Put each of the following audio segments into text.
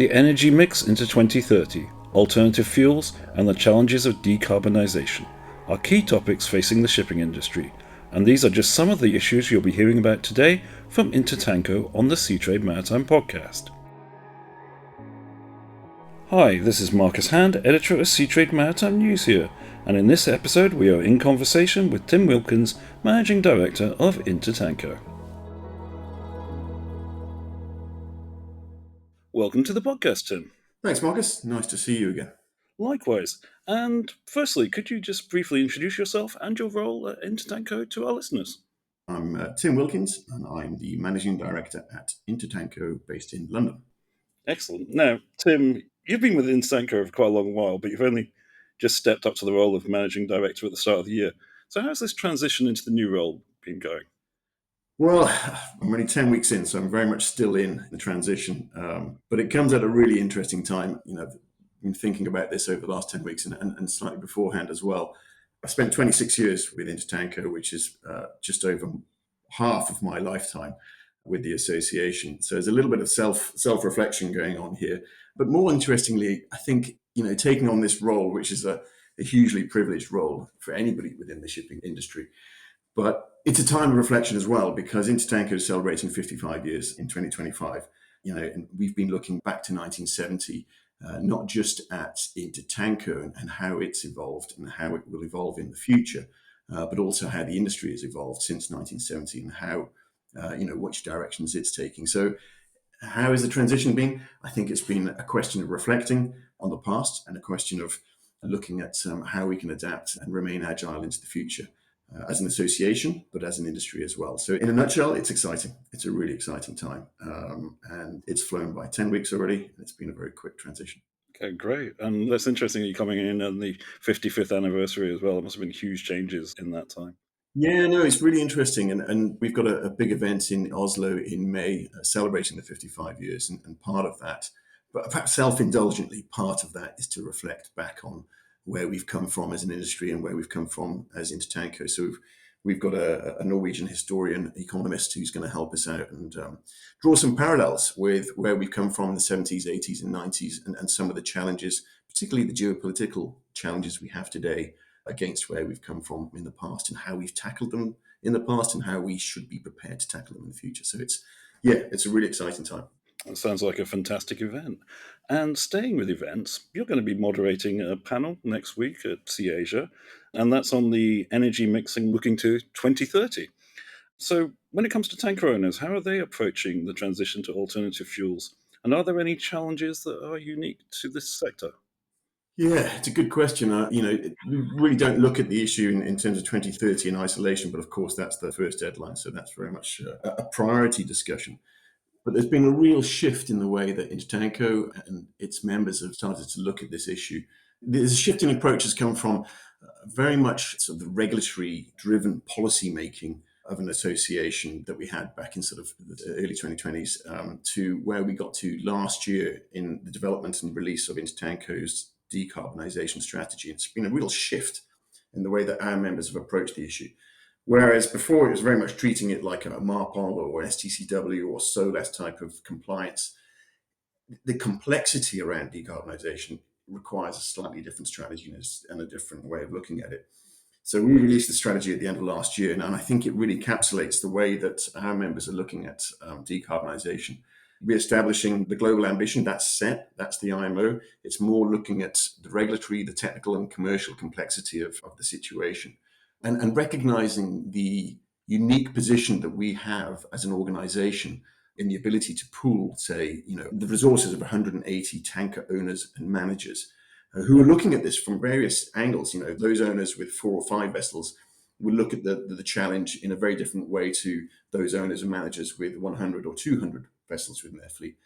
The energy mix into 2030, alternative fuels, and the challenges of decarbonisation are key topics facing the shipping industry, and these are just some of the issues you'll be hearing about today from Intertanko on the Seatrade Maritime Podcast. Hi, this is Marcus Hand, editor of Seatrade Maritime News here, and in this episode we are in conversation with Tim Wilkins, Managing Director of Intertanko. Welcome to the podcast, Tim. Thanks, Marcus. Nice to see you again. Likewise. And firstly, could you just briefly introduce yourself and your role at Intertanko to our listeners? I'm Tim Wilkins, and I'm the Managing Director at Intertanko, based in London. Excellent. Now, Tim, you've been with Intertanko for quite a long while, but you've only just stepped up to the role of Managing Director at the start of the year. So how's this transition into the new role been going? Well, I'm only 10 weeks in, so I'm very much still in the transition. But it comes at a really interesting time. I've been thinking about this over the last 10 weeks and slightly beforehand as well. I spent 26 years with Intertanko, which is just over half of my lifetime with the association. So there's a little bit of self-reflection going on here. But more interestingly, I think, taking on this role, which is a hugely privileged role for anybody within the shipping industry. But it's a time of reflection as well, because Intertanko is celebrating 55 years in 2025. And we've been looking back to 1970, not just at Intertanko and how it's evolved and how it will evolve in the future, but also how the industry has evolved since 1970 and how, which directions it's taking. So how has the transition been? I think it's been a question of reflecting on the past and a question of looking at how we can adapt and remain agile into the future. As an association, but as an industry as well. So in a nutshell, it's exciting. It's a really exciting time. And it's flown by 10 weeks already. And it's been a very quick transition. Okay, great. And that's interesting that you're coming in on the 55th anniversary as well. It must have been huge changes in that time. Yeah, no, it's really interesting. And we've got a big event in Oslo in May celebrating the 55 years. And part of that, but perhaps self-indulgently, part of that is to reflect back on where we've come from as an industry and where we've come from as Intertanko. So we've got a Norwegian historian, economist, who's going to help us out and draw some parallels with where we've come from in the 70s, 80s and 90s and some of the challenges, particularly the geopolitical challenges we have today against where we've come from in the past and how we've tackled them in the past and how we should be prepared to tackle them in the future. So it's a really exciting time. It sounds like a fantastic event. And staying with events, you're going to be moderating a panel next week at Sea Asia, and that's on the energy mixing looking to 2030. So when it comes to tanker owners, how are they approaching the transition to alternative fuels? And are there any challenges that are unique to this sector? Yeah, it's a good question. We really don't look at the issue in terms of 2030 in isolation, but of course that's the first deadline. So that's very much a priority discussion. But there's been a real shift in the way that Intertanko and its members have started to look at this issue. There's a shift in approach has come from very much sort of the regulatory-driven policy making of an association that we had back in sort of the early 2020s to where we got to last year in the development and release of Intertanko's decarbonisation strategy. It's been a real shift in the way that our members have approached the issue. Whereas before it was very much treating it like a MARPOL or STCW or SOLAS type of compliance. The complexity around decarbonisation requires a slightly different strategy and a different way of looking at it. So we released the strategy at the end of last year, and I think it really encapsulates the way that our members are looking at decarbonisation. We're establishing the global ambition, that's set, that's the IMO. It's more looking at the regulatory, the technical and commercial complexity of the situation. And recognizing the unique position that we have as an organization in the ability to pool, say, the resources of 180 tanker owners and managers who are looking at this from various angles. Those owners with 4 or 5 vessels will look at the challenge in a very different way to those owners and managers with 100 or 200 vessels within their fleet.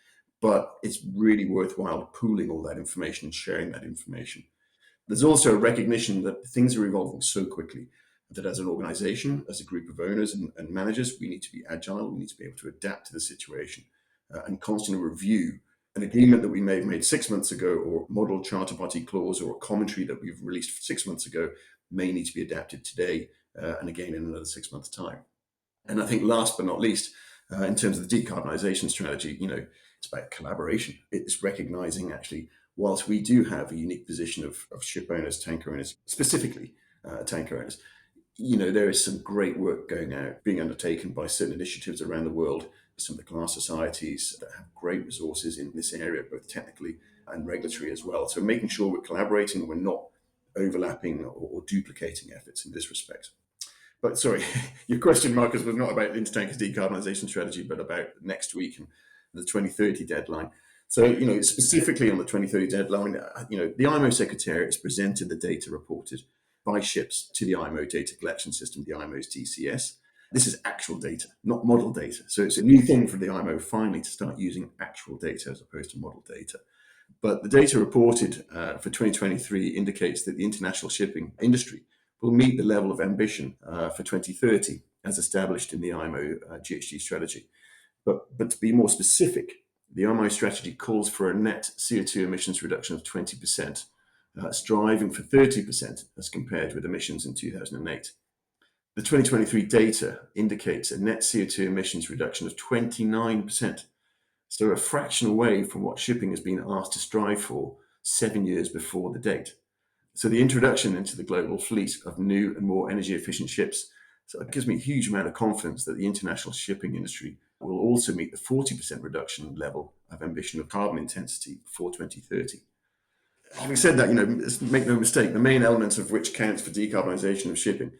But it's really worthwhile pooling all that information and sharing that information. There's also a recognition that things are evolving so quickly that as an organization, as a group of owners and managers, we need to be agile, we need to be able to adapt to the situation and constantly review an agreement that we may have made 6 months ago or model charter party clause or a commentary that we've released 6 months ago may need to be adapted today and again in another 6 months' time. And I think last but not least, in terms of the decarbonisation strategy, It's about collaboration. It's recognizing actually, whilst we do have a unique position of ship owners, tanker owners, specifically tanker owners, there is some great work being undertaken by certain initiatives around the world, some of the class societies that have great resources in this area, both technically and regulatory as well. So making sure we're collaborating, we're not overlapping or duplicating efforts in this respect. But sorry, your question, Marcus, was not about Intertanker's decarbonisation strategy, but about next week and the 2030 deadline. So, specifically on the 2030 deadline, the IMO Secretariat has presented the data reported by ships to the IMO data collection system, the IMO's DCS. This is actual data, not model data. So it's a new thing for the IMO finally to start using actual data as opposed to model data. But the data reported for 2023 indicates that the international shipping industry will meet the level of ambition for 2030 as established in the IMO GHG strategy. But to be more specific, the IMO strategy calls for a net CO2 emissions reduction of 20%, striving for 30% as compared with emissions in 2008. The 2023 data indicates a net CO2 emissions reduction of 29%, so a fraction away from what shipping has been asked to strive for 7 years before the date. So the introduction into the global fleet of new and more energy efficient ships, so it gives me a huge amount of confidence that the international shipping industry will also meet the 40% reduction level of ambition of carbon intensity before 2030. Having said that, make no mistake, the main element of which counts for decarbonisation of shipping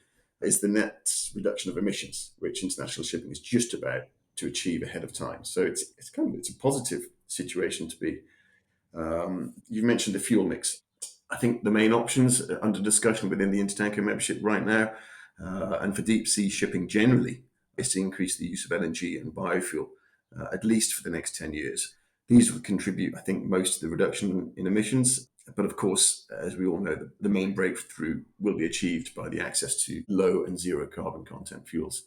is the net reduction of emissions, which international shipping is just about to achieve ahead of time. So it's a positive situation to be. You've mentioned the fuel mix. I think the main options under discussion within the Intertanko membership right now, and for deep sea shipping generally, is to increase the use of LNG and biofuel, at least for the next 10 years. These would contribute, I think, most to the reduction in emissions. But of course, as we all know, the main breakthrough will be achieved by the access to low and zero carbon content fuels.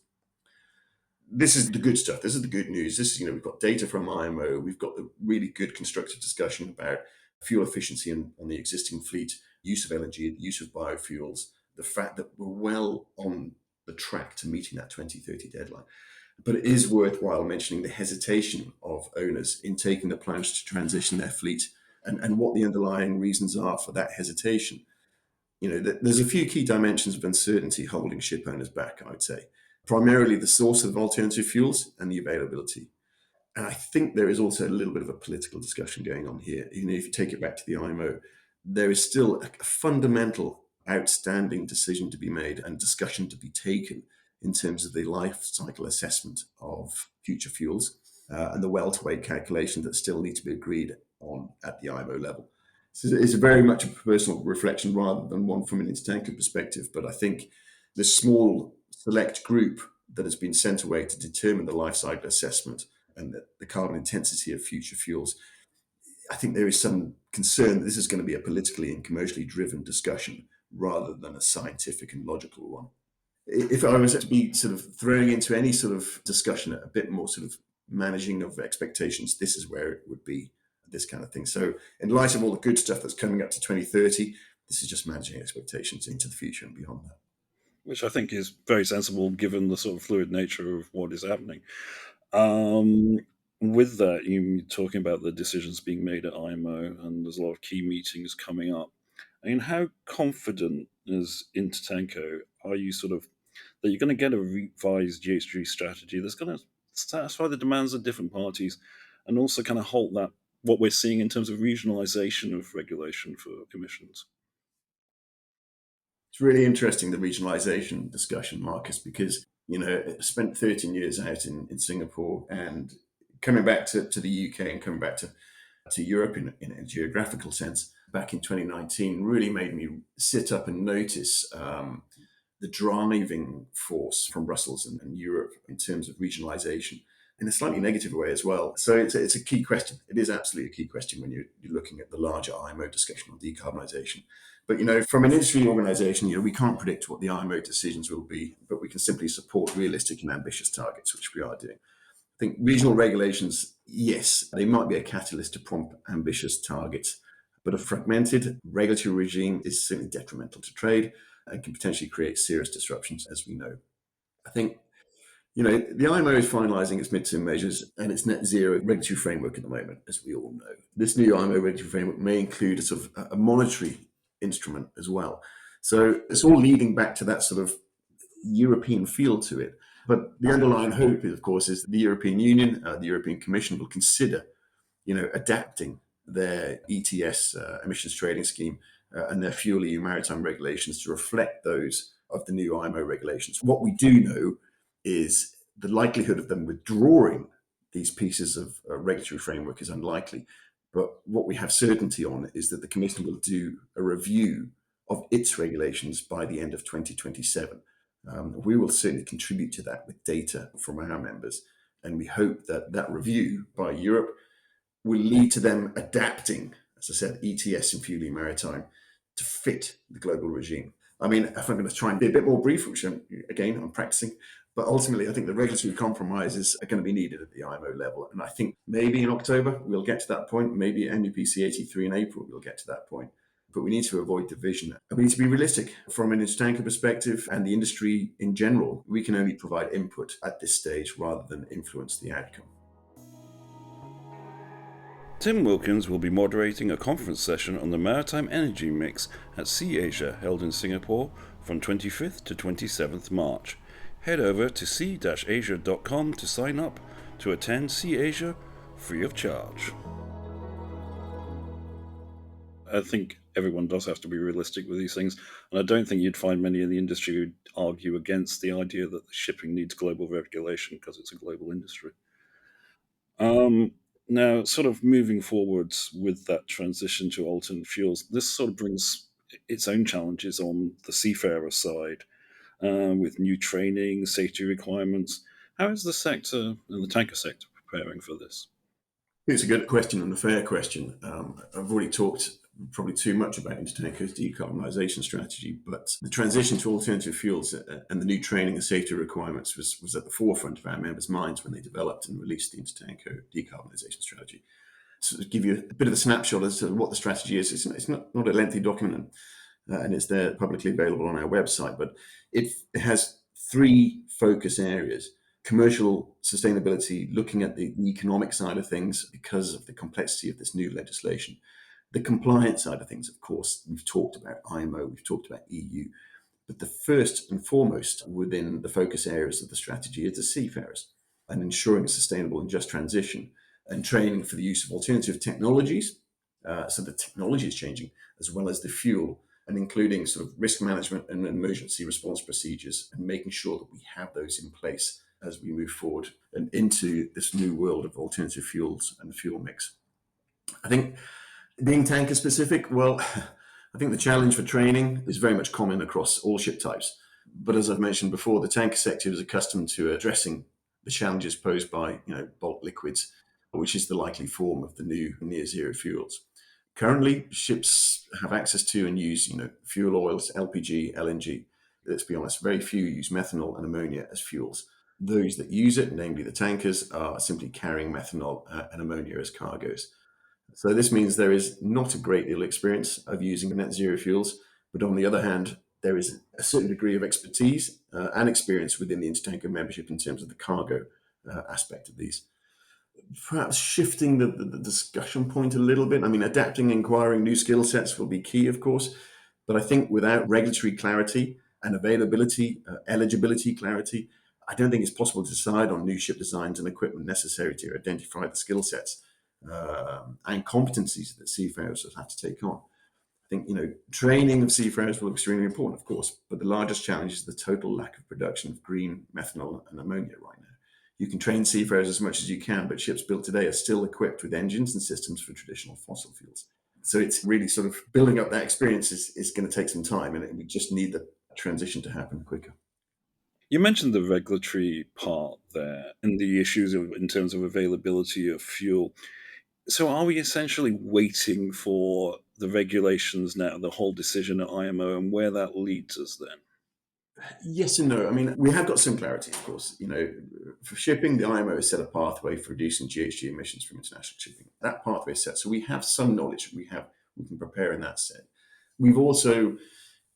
This is the good stuff. This is the good news. We've got data from IMO. We've got the really good constructive discussion about fuel efficiency on the existing fleet, use of LNG, the use of biofuels, the fact that we're well on the track to meeting that 2030 deadline. But it is worthwhile mentioning the hesitation of owners in taking the plunge to transition their fleet and what the underlying reasons are for that hesitation. There's a few key dimensions of uncertainty holding ship owners back, I would say. Primarily the source of alternative fuels and the availability. And I think there is also a little bit of a political discussion going on here. If you take it back to the IMO, there is still a fundamental outstanding decision to be made and discussion to be taken in terms of the life cycle assessment of future fuels and the well-to-wake calculation that still need to be agreed on at the IMO level. So it's very much a personal reflection rather than one from an Intertanko perspective. But I think the small select group that has been sent away to determine the life cycle assessment and the carbon intensity of future fuels, I think there is some concern that this is going to be a politically and commercially driven discussion rather than a scientific and logical one. If I was to be sort of throwing into any sort of discussion a bit more sort of managing of expectations, this is where it would be, this kind of thing. So in light of all the good stuff that's coming up to 2030, this is just managing expectations into the future and beyond that. Which I think is very sensible given the sort of fluid nature of what is happening. With that, you're talking about the decisions being made at IMO, and there's a lot of key meetings coming up. I mean, how confident as Intertanko are you that you're going to get a revised GHG strategy that's going to satisfy the demands of different parties and also kind of halt that, what we're seeing in terms of regionalisation of regulation for emissions? It's really interesting, the regionalisation discussion, Marcus, because, I spent 13 years out in Singapore, and coming back to the UK and coming back to Europe in a geographical sense back in 2019 really made me sit up and notice the driving force from Brussels and Europe in terms of regionalisation in a slightly negative way as well. So it's a key question. It is absolutely a key question when you're looking at the larger IMO discussion on decarbonisation. But, from an industry organisation, we can't predict what the IMO decisions will be, but we can simply support realistic and ambitious targets, which we are doing. I think regional regulations, yes, they might be a catalyst to prompt ambitious targets, but a fragmented regulatory regime is certainly detrimental to trade and can potentially create serious disruptions, as we know. I think, The IMO is finalising its midterm measures and its net zero regulatory framework at the moment, as we all know. This new IMO regulatory framework may include a sort of a monetary instrument as well. So it's all leading back to that sort of European feel to it. But the underlying hope, of course, is that the European Union, the European Commission will consider, adapting their ETS emissions trading scheme and their fuel EU maritime regulations to reflect those of the new IMO regulations. What we do know is the likelihood of them withdrawing these pieces of regulatory framework is unlikely. But what we have certainty on is that the Commission will do a review of its regulations by the end of 2027. We will certainly contribute to that with data from our members. And we hope that that review by Europe will lead to them adapting, as I said, ETS and fuel maritime to fit the global regime. I mean, if I'm going to try and be a bit more brief, which I'm practicing, but ultimately I think the regulatory compromises are going to be needed at the IMO level. And I think maybe in October we'll get to that point, maybe at MEPC 83 in April we'll get to that point. But we need to avoid division. And we need to be realistic from an Intertanko perspective and the industry in general. We can only provide input at this stage rather than influence the outcome. Tim Wilkins will be moderating a conference session on the maritime energy mix at SeaAsia held in Singapore from 25th to 27th March. Head over to sea-asia.com to sign up to attend SeaAsia free of charge. I think everyone does have to be realistic with these things, and I don't think you'd find many in the industry who'd argue against the idea that shipping needs global regulation because it's a global industry. Now, sort of moving forwards with that transition to alternate fuels, this sort of brings its own challenges on the seafarer side with new training, safety requirements. How is the sector and the tanker sector preparing for this? It's a good question and a fair question. I've already talked probably too much about Intertanko's decarbonisation strategy, but the transition to alternative fuels and the new training and safety requirements was at the forefront of our members' minds when they developed and released the Intertanko decarbonisation strategy. So to give you a bit of a snapshot as to what the strategy is, it's not a lengthy document and it's there publicly available on our website, but it has three focus areas. Commercial sustainability, looking at the economic side of things because of the complexity of this new legislation. The compliance side of things, of course, we've talked about IMO, we've talked about EU, but the first and foremost within the focus areas of the strategy is the seafarers and ensuring a sustainable and just transition and training for the use of alternative technologies. So the technology is changing as well as the fuel, and including sort of risk management and emergency response procedures and making sure that we have those in place as we move forward and into this new world of alternative fuels and fuel mix. I think being tanker specific, well, I think the challenge for training is very much common across all ship types. But as I've mentioned before, the tanker sector is accustomed to addressing the challenges posed by bulk liquids, which is the likely form of the new near zero fuels. Currently, ships have access to and use fuel oils, LPG, LNG. Let's be honest, very few use methanol and ammonia as fuels. Those that use it, namely the tankers, are simply carrying methanol and ammonia as cargoes. So this means there is not a great deal of experience of using net zero fuels, but on the other hand, there is a certain degree of expertise and experience within the Intertanko membership in terms of the cargo aspect of these. Perhaps shifting the discussion point a little bit. I mean, adapting and acquiring new skill sets will be key, of course, but I think without regulatory clarity and availability, eligibility clarity, I don't think it's possible to decide on new ship designs and equipment necessary to identify the skill sets and competencies that seafarers will have to take on. I think, training of seafarers will be extremely important, of course, but the largest challenge is the total lack of production of green methanol and ammonia right now. You can train seafarers as much as you can, but ships built today are still equipped with engines and systems for traditional fossil fuels. So it's really sort of building up that experience is going to take some time, and we just need the transition to happen quicker. You mentioned the regulatory part there and the issues in terms of availability of fuel. So are we essentially waiting for the regulations now, the whole decision at IMO, and where that leads us then? Yes and no. I mean, we have got some clarity, of course. For shipping, the IMO has set a pathway for reducing GHG emissions from international shipping. That pathway is set. So we have some knowledge we can prepare in that set. We've also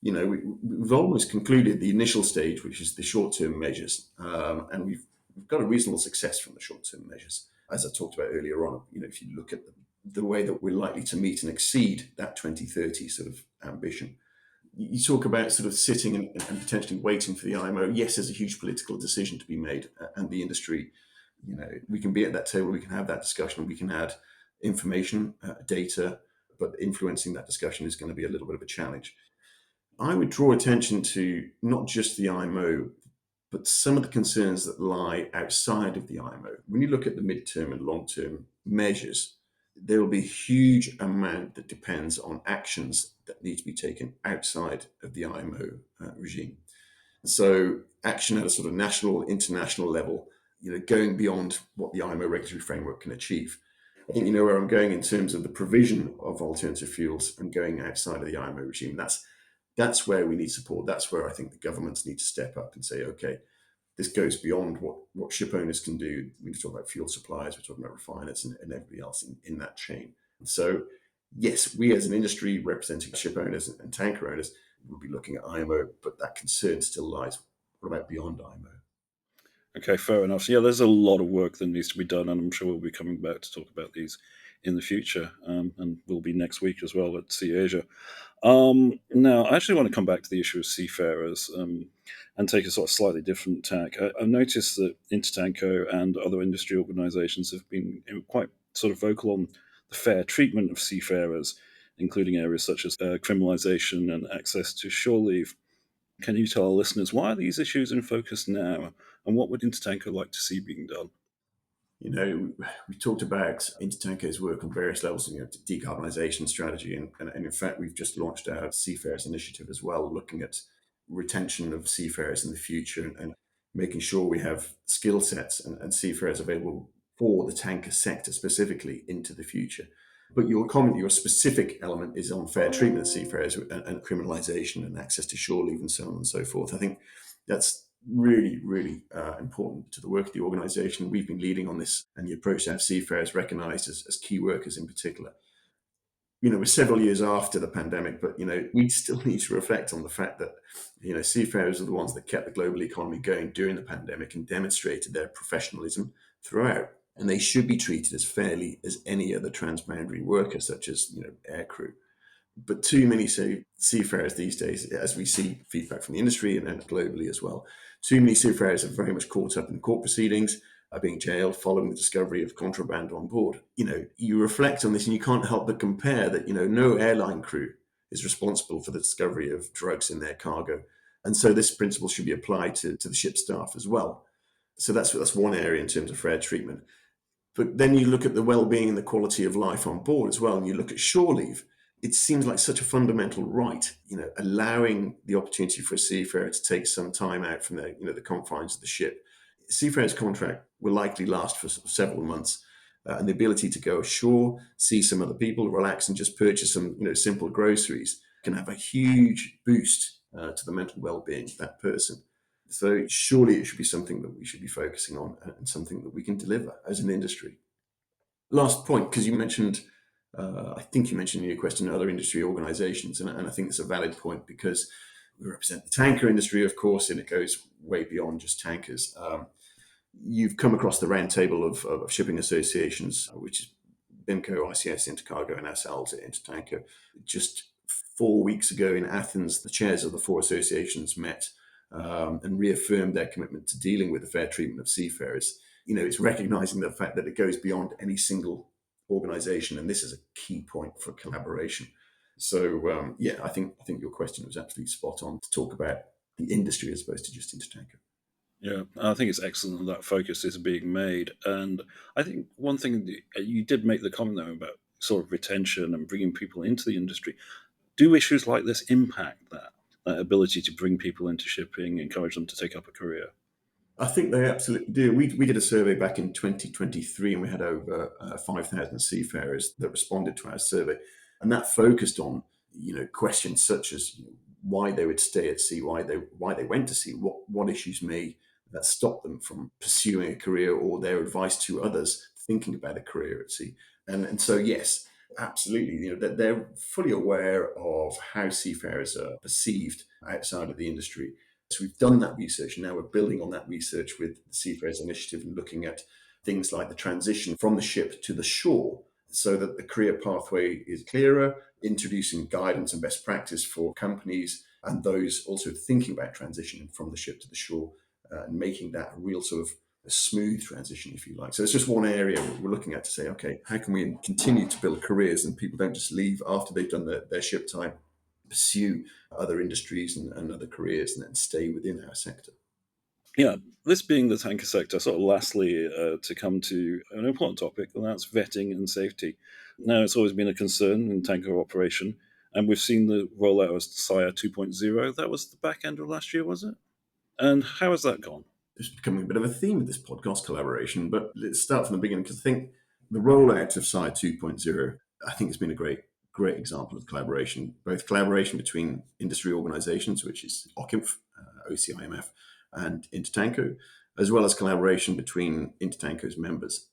We've almost concluded the initial stage, which is the short-term measures, and we've got a reasonable success from the short-term measures. As I talked about earlier on, if you look at the way that we're likely to meet and exceed that 2030 sort of ambition, you talk about sort of sitting and potentially waiting for the IMO. Yes, there's a huge political decision to be made, and the industry, we can be at that table, we can have that discussion, we can add information, data, but influencing that discussion is going to be a little bit of a challenge. I would draw attention to not just the IMO, but some of the concerns that lie outside of the IMO. When you look at the midterm and long-term measures, there will be a huge amount that depends on actions that need to be taken outside of the IMO regime. So action at a sort of national, international level, going beyond what the IMO regulatory framework can achieve. I think you know where I'm going in terms of the provision of alternative fuels and going outside of the IMO regime. That's where we need support. That's where I think the governments need to step up and say, okay, this goes beyond what ship owners can do. We talk about fuel suppliers, we're talking about refiners and everybody else in that chain. So yes, we as an industry representing ship owners and tanker owners will be looking at IMO, but that concern still lies. What about beyond IMO? Okay, fair enough. So, yeah, there's a lot of work that needs to be done, and I'm sure we'll be coming back to talk about these in the future, and we'll be next week as well at Sea Asia. Now, I actually want to come back to the issue of seafarers and take a sort of slightly different tack. I've noticed that Intertanko and other industry organisations have been quite sort of vocal on the fair treatment of seafarers, including areas such as criminalisation and access to shore leave. Can you tell our listeners why are these issues in focus now, and what would Intertanko like to see being done? We talked about Intertanko's work on various levels, decarbonisation strategy, and in fact, we've just launched our Seafarers initiative as well, looking at retention of seafarers in the future and making sure we have skill sets and seafarers available for the tanker sector specifically into the future. But your specific element is on fair treatment of seafarers and criminalisation and access to shore leave and so on and so forth. I think that's really, really important to the work of the organisation. We've been leading on this, and the approach to have seafarers recognised as key workers in particular. We're several years after the pandemic, but, we still need to reflect on the fact that, seafarers are the ones that kept the global economy going during the pandemic and demonstrated their professionalism throughout. And they should be treated as fairly as any other transboundary worker, such as, aircrew. But too many seafarers these days, as we see feedback from the industry and globally as well, too many seafarers are very much caught up in court proceedings, are being jailed following the discovery of contraband on board. You reflect on this and you can't help but compare that, no airline crew is responsible for the discovery of drugs in their cargo. And so this principle should be applied to the ship staff as well. So that's one area in terms of fair treatment. But then you look at the well-being and the quality of life on board as well, and you look at shore leave. It seems like such a fundamental right, allowing the opportunity for a seafarer to take some time out from the confines of the ship. Seafarer's contract will likely last for several months, and the ability to go ashore, see some other people, relax, and just purchase some simple groceries can have a huge boost to the mental well-being of that person. So surely it should be something that we should be focusing on and something that we can deliver as an industry. Last point, because you mentioned, I think you mentioned in your question, other industry organisations, and I think it's a valid point because we represent the tanker industry, of course, and it goes way beyond just tankers. You've come across the roundtable of shipping associations, which is BIMCO, ICS, Intercargo, and ourselves at Intertanko. Just 4 weeks ago in Athens, the chairs of the four associations met and reaffirmed their commitment to dealing with the fair treatment of seafarers. It's recognising the fact that it goes beyond any single organisation, and this is a key point for collaboration. So, I think your question was absolutely spot on to talk about the industry as opposed to just Intertanko. Yeah, I think it's excellent that focus is being made. And I think one thing you did make the comment though about sort of retention and bringing people into the industry. Do issues like this impact that ability to bring people into shipping, encourage them to take up a career? I think they absolutely do. We did a survey back in 2023 and we had over 5,000 seafarers that responded to our survey. And that focused on, questions such as why they would stay at sea, why they went to sea, what issues may that stop them from pursuing a career or their advice to others thinking about a career at sea. And so, yes, Absolutely. That they're fully aware of how seafarers are perceived outside of the industry. So we've done that research, and now we're building on that research with the Seafarers Initiative and looking at things like the transition from the ship to the shore so that the career pathway is clearer, introducing guidance and best practice for companies and those also thinking about transitioning from the ship to the shore, and making that a real sort of a smooth transition, if you like. So it's just one area we're looking at to say, okay, how can we continue to build careers and people don't just leave after they've done their ship time, pursue other industries and other careers, and then stay within our sector. Yeah, this being the tanker sector, sort of lastly, to come to an important topic, and that's vetting and safety. Now, it's always been a concern in tanker operation, and we've seen the rollout of SIRE 2.0. That was the back end of last year, was it? And how has that gone? It's becoming a bit of a theme of this podcast collaboration, but let's start from the beginning because I think the rollout of SIRE 2.0, I think it's been a great example of collaboration, both collaboration between industry organizations, which is OCIMF, OCIMF, and Intertanko, as well as collaboration between Intertanko's members.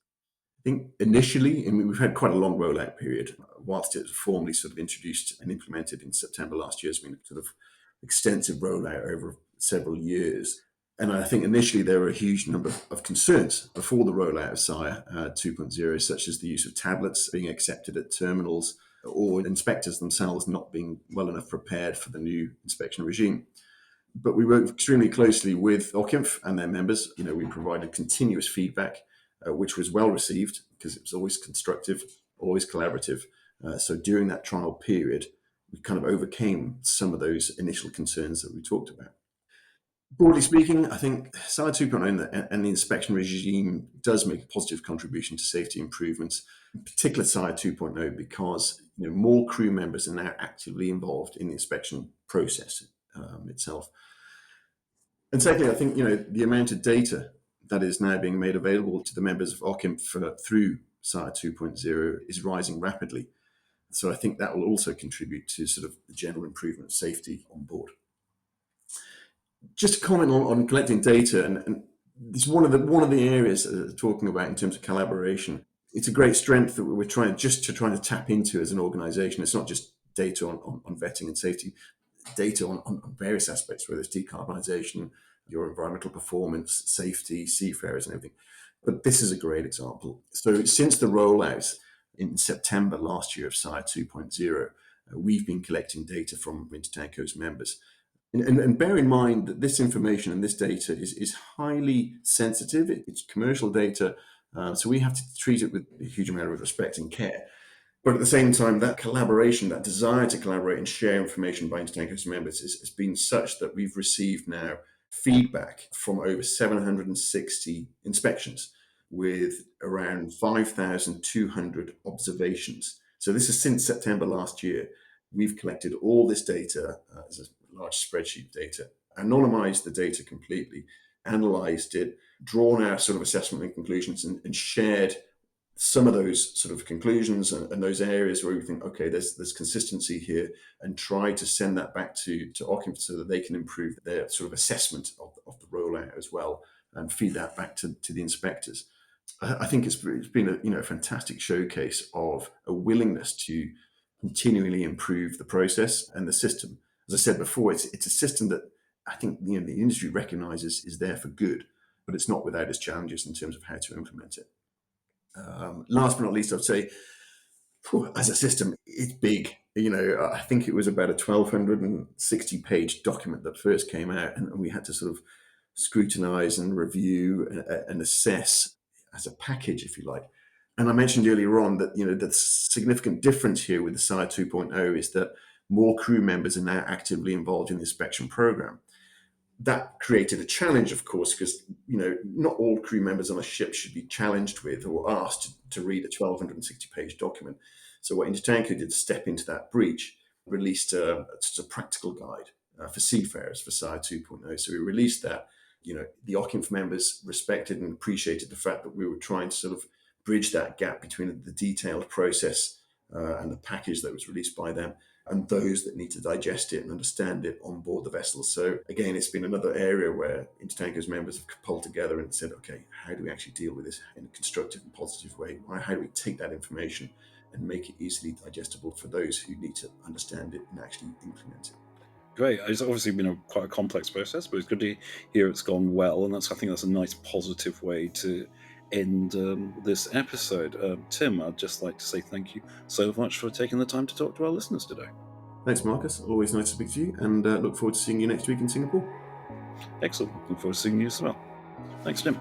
I think initially, we've had quite a long rollout period. Whilst it was formally sort of introduced and implemented in September last year, it's been a sort of extensive rollout over several years. And I think initially there were a huge number of concerns before the rollout of SIRE 2.0, such as the use of tablets being accepted at terminals or inspectors themselves not being well enough prepared for the new inspection regime. But we worked extremely closely with OCIMF and their members. We provided continuous feedback, which was well received because it was always constructive, always collaborative. So during that trial period, we kind of overcame some of those initial concerns that we talked about. Broadly speaking, I think SIRE 2.0 and the inspection regime does make a positive contribution to safety improvements, in particular SIRE 2.0, because more crew members are now actively involved in the inspection process itself. And secondly, I think the amount of data that is now being made available to the members of OCIMF through SIRE 2.0 is rising rapidly. So I think that will also contribute to sort of the general improvement of safety on board. Just to comment on collecting data, and it's one of the areas talking about in terms of collaboration. It's a great strength that we're trying to tap into as an organisation. It's not just data on vetting and safety, data on various aspects, whether it's decarbonisation, your environmental performance, safety, seafarers, and everything. But this is a great example. So since the rollout in September last year of SIRE 2.0, we've been collecting data from Intertanko's members. And bear in mind that this information and this data is highly sensitive. It's commercial data, so we have to treat it with a huge amount of respect and care. But at the same time, that collaboration, that desire to collaborate and share information by Intertanko's members has been such that we've received now feedback from over 760 inspections with around 5,200 observations. So this is since September last year. We've collected all this data as a large spreadsheet of data, anonymized the data completely, analyzed it, drawn our sort of assessment and conclusions, and shared some of those sort of conclusions and those areas where we think, okay, there's consistency here, and try to send that back to OCIMF so that they can improve their sort of assessment of the rollout as well, and feed that back to the inspectors. I think it's been a fantastic showcase of a willingness to continually improve the process and the system. As I said before, it's a system that I think the industry recognises is there for good, but it's not without its challenges in terms of how to implement it. Last but not least, I'd say, as a system, it's big. I think it was about a 1,260-page document that first came out, and we had to sort of scrutinise and review and assess as a package, if you like. And I mentioned earlier on that the significant difference here with the SIRE 2.0 is that more crew members are now actively involved in the inspection programme. That created a challenge, of course, because not all crew members on a ship should be challenged with or asked to read a 1,260-page document. So what Intertanko did to step into that breach, released a practical guide for seafarers for SIRE 2.0. So we released that. The OCIMF members respected and appreciated the fact that we were trying to sort of bridge that gap between the detailed process and the package that was released by them and those that need to digest it and understand it on board the vessel. So again, it's been another area where Intertanko's members have pulled together and said, okay, how do we actually deal with this in a constructive and positive way? How do we take that information and make it easily digestible for those who need to understand it and actually implement it. Great. It's obviously been quite a complex process, but it's good to hear it's gone well, and I think that's a nice positive way to end this episode. Tim, I'd just like to say thank you so much for taking the time to talk to our listeners today. Thanks, Marcus. Always nice to speak to you, and look forward to seeing you next week in Singapore. Excellent. Looking forward to seeing you as well. Thanks, Tim.